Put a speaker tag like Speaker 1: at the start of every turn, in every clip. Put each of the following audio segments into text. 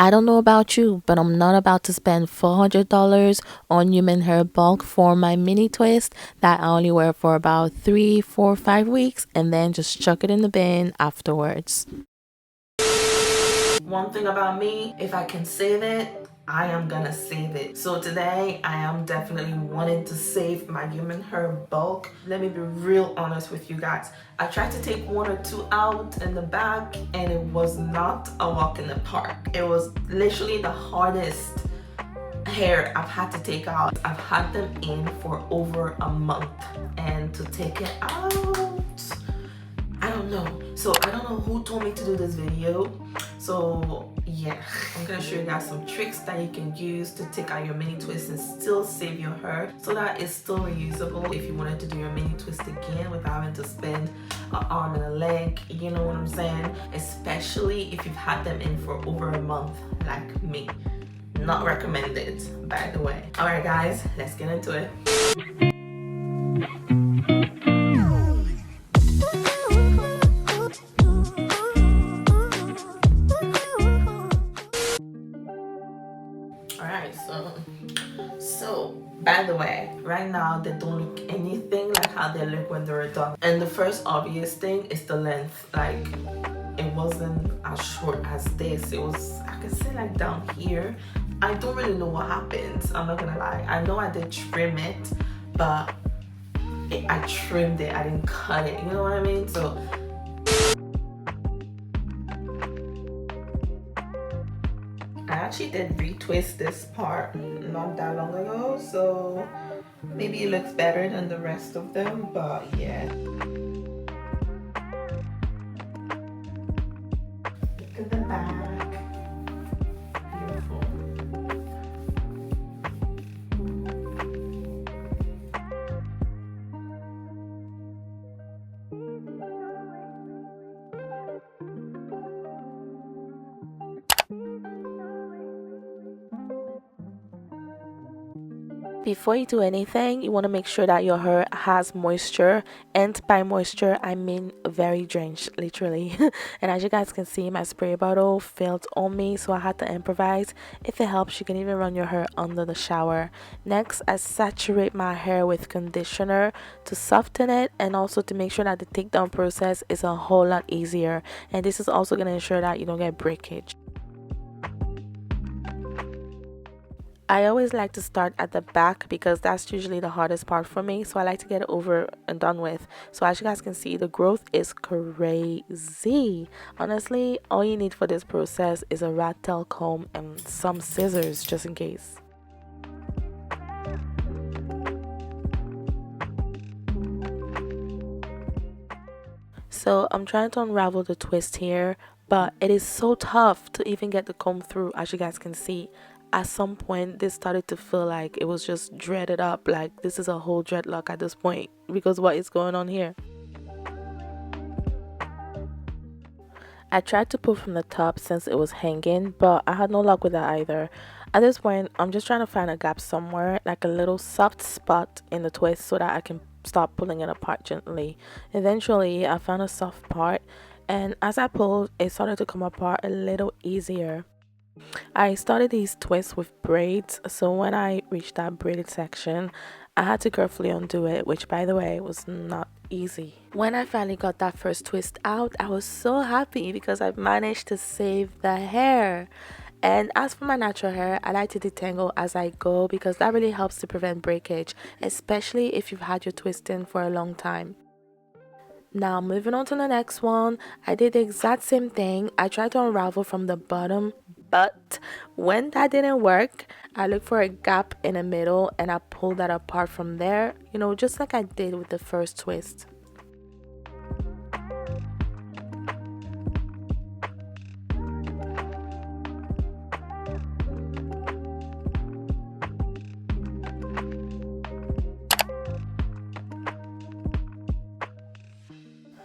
Speaker 1: I don't know about you, but I'm not about to spend $400 on human hair bulk for my mini twist that I only wear for about 3, 4, 5 weeks and then just chuck it in the bin afterwards. One thing about me, if I can save it, I am gonna save it. So today I am definitely wanting to save my human hair bulk. Let me be real honest with you guys. I tried to take one or two out in the back and it was not a walk in the park. It was literally the hardest hair I've had to take out. I've had them in for over a month and to take it out, I don't know. So I don't know who told me to do this video. So yeah, I'm gonna show you guys some tricks that you can use to take out your mini twist and still save your hair so that it's still reusable if you wanted to do your mini twist again without having to spend an arm and a leg, you know what I'm saying? Especially if you've had them in for over a month like me. Not recommended, by the way. All right guys, let's get into it. Alright, so by the way, right now they don't look anything like how they look when they were done. And the first obvious thing is the length. Like, it wasn't as short as this. It was, I can say, like down here. I don't really know what happened, I'm not gonna lie. I know I did trim it, but I trimmed it, I didn't cut it, you know what I mean? So I actually did retwist this part not that long ago, so maybe it looks better than the rest of them, but yeah. Look at the back. Beautiful. Before you do anything, you want to make sure that your hair has moisture, and by moisture I mean very drenched, literally. And as you guys can see, my spray bottle failed on me, so I had to improvise. If it helps, you can even run your hair under the shower. Next, I saturate my hair with conditioner to soften it and also to make sure that the takedown process is a whole lot easier, and this is also going to ensure that you don't get breakage. I always like to start at the back because that's usually the hardest part for me, so I like to get it over and done with. So as you guys can see, the growth is crazy. Honestly, all you need for this process is a rat tail comb and some scissors just in case. So I'm trying to unravel the twist here, but it is so tough to even get the comb through. As you guys can see, at some point this started to feel like it was just dreaded up, like this is a whole dreadlock at this point because what is going on here. I tried to pull from the top since it was hanging, but I had no luck with that either. At this point, I'm just trying to find a gap somewhere, like a little soft spot in the twist so that I can start pulling it apart gently. Eventually, I found a soft part, and as I pulled, it started to come apart a little easier. I started these twists with braids, so when I reached that braided section, I had to carefully undo it, which by the way was not easy. When I finally got that first twist out, I was so happy because I managed to save the hair. And as for my natural hair, I like to detangle as I go because that really helps to prevent breakage, especially if you've had your twist in for a long time. Now moving on to the next one, I did the exact same thing. I tried to unravel from the bottom, but when that didn't work, I looked for a gap in the middle and I pulled that apart from there, just like I did with the first twist.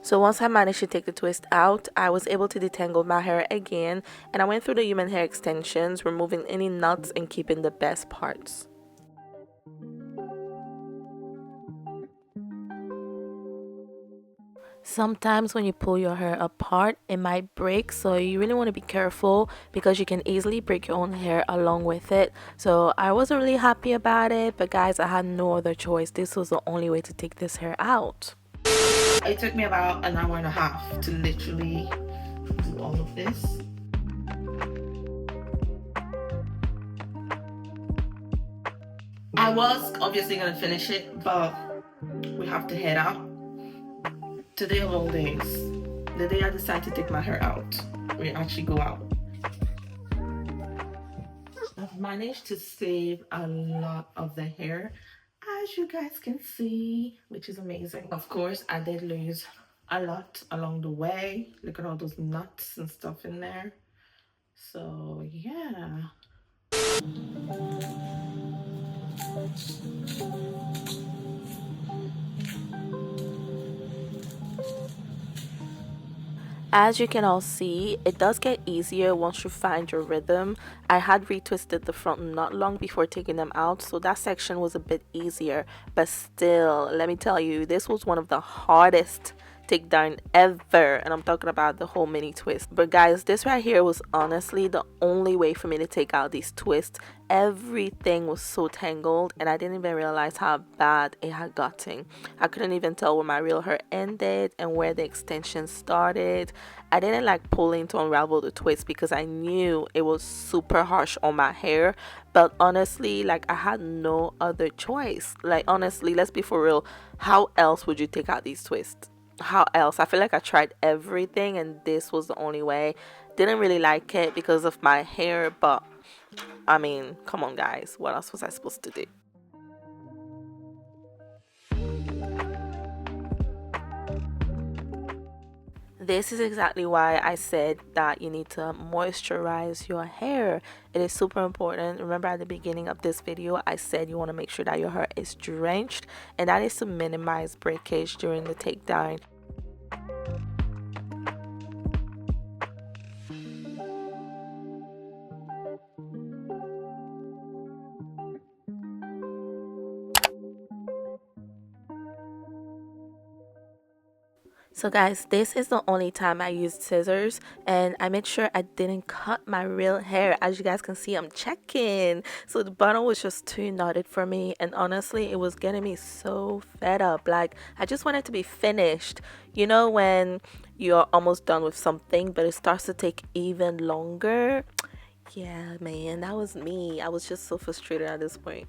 Speaker 1: So once I managed to take the twist out, I was able to detangle my hair again, and I went through the human hair extensions, removing any knots and keeping the best parts. Sometimes when you pull your hair apart, it might break, so you really want to be careful because you can easily break your own hair along with it. So I wasn't really happy about it, but guys, I had no other choice. This was the only way to take this hair out.
Speaker 2: It took me about an hour and a half to literally do all of this. I was obviously gonna finish it, but we have to head out. Today of all days, the day I decide to take my hair out, we actually go out. I've managed to save a lot of the hair, as you guys can see, which is amazing. Of course, I did lose a lot along the way. Look at all those knots and stuff in there. So yeah.
Speaker 1: As you can all see, it does get easier once you find your rhythm. I had retwisted the front not long before taking them out, so that section was a bit easier. But still, let me tell you, this was one of the hardest takedown ever, and I'm talking about the whole mini twist. But guys, this right here was honestly the only way for me to take out these twists. Everything was so tangled, and I didn't even realize how bad it had gotten. I couldn't even tell where my real hair ended and where the extension started. I didn't like pulling to unravel the twist because I knew it was super harsh on my hair. But honestly, like, I had no other choice. Like, honestly, let's be for real, how else would you take out these twists? How else? I feel like I tried everything and this was the only way. Didn't really like it because of my hair, but I mean, come on guys, what else was I supposed to do? This is exactly why I said that you need to moisturize your hair. It is super important. Remember at the beginning of this video, I said you want to make sure that your hair is drenched, and that is to minimize breakage during the takedown. So guys, this is the only time I used scissors, and I made sure I didn't cut my real hair. As you guys can see, I'm checking. So the bottom was just too knotted for me, and honestly, it was getting me so fed up. Like, I just wanted to be finished. You know when you're almost done with something, but it starts to take even longer? Yeah, man, that was me. I was just so frustrated at this point.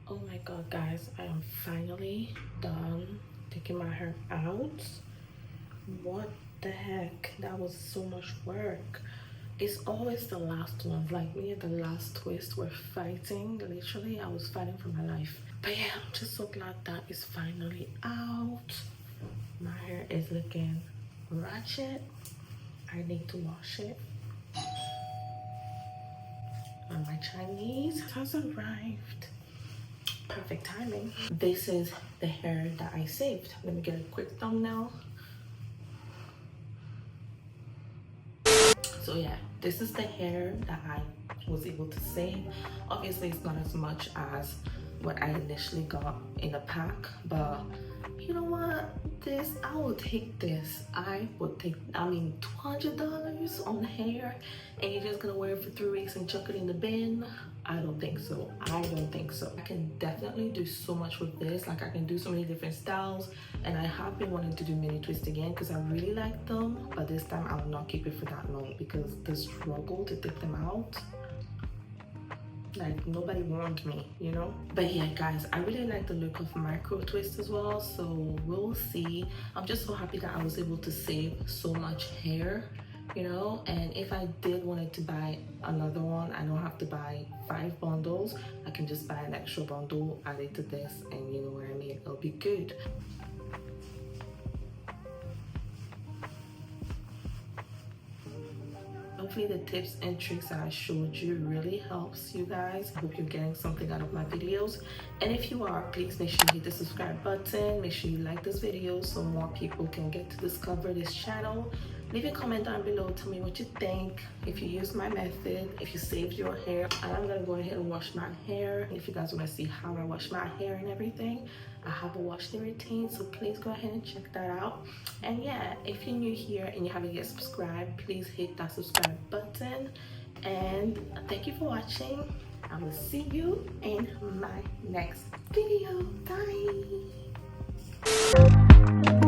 Speaker 2: Oh my god, guys, I am finally done taking my hair out. What the heck? That was so much work. It's always the last one. Like me and the last twist were fighting. Literally, I was fighting for my life. But yeah, I'm just so glad that is finally out. My hair is looking ratchet. I need to wash it. And my Chinese has arrived. Perfect timing. This is the hair that I saved. Let me get a quick thumbnail. So yeah, this is the hair that I was able to save. Obviously it's not as much as what I initially got in a pack, but you know what, this, I will take this. I would take, I mean, $200 on hair, and you're just gonna wear it for 3 weeks and chuck it in the bin? I don't think so. I don't think so. I can definitely do so much with this. Like, I can do so many different styles, and I have been wanting to do mini twists again because I really like them, but this time I will not keep it for that long because the struggle to take them out, like, nobody warned me, you know. But yeah guys, I really like the look of micro twist as well, so we'll see. I'm just so happy that I was able to save so much hair you know. And if I did wanted to buy another one, I don't have to buy 5 bundles. I can just buy an extra bundle, add it to this, and you know what I mean, it'll be good. Hopefully the tips and tricks that I showed you really helps you guys. I hope you're getting something out of my videos, and if you are, please make sure you hit the subscribe button. Make sure you like this video so more people can get to discover this channel. Leave a comment down below, tell me what you think, if you use my method, if you saved your hair. And I'm gonna go ahead and wash my hair. If you guys want to see how I wash my hair and everything, I have a wash day routine, so please go ahead and check that out. And yeah, if you're new here and you haven't yet subscribed, please hit that subscribe button. And thank you for watching. I will see you in my next video. Bye.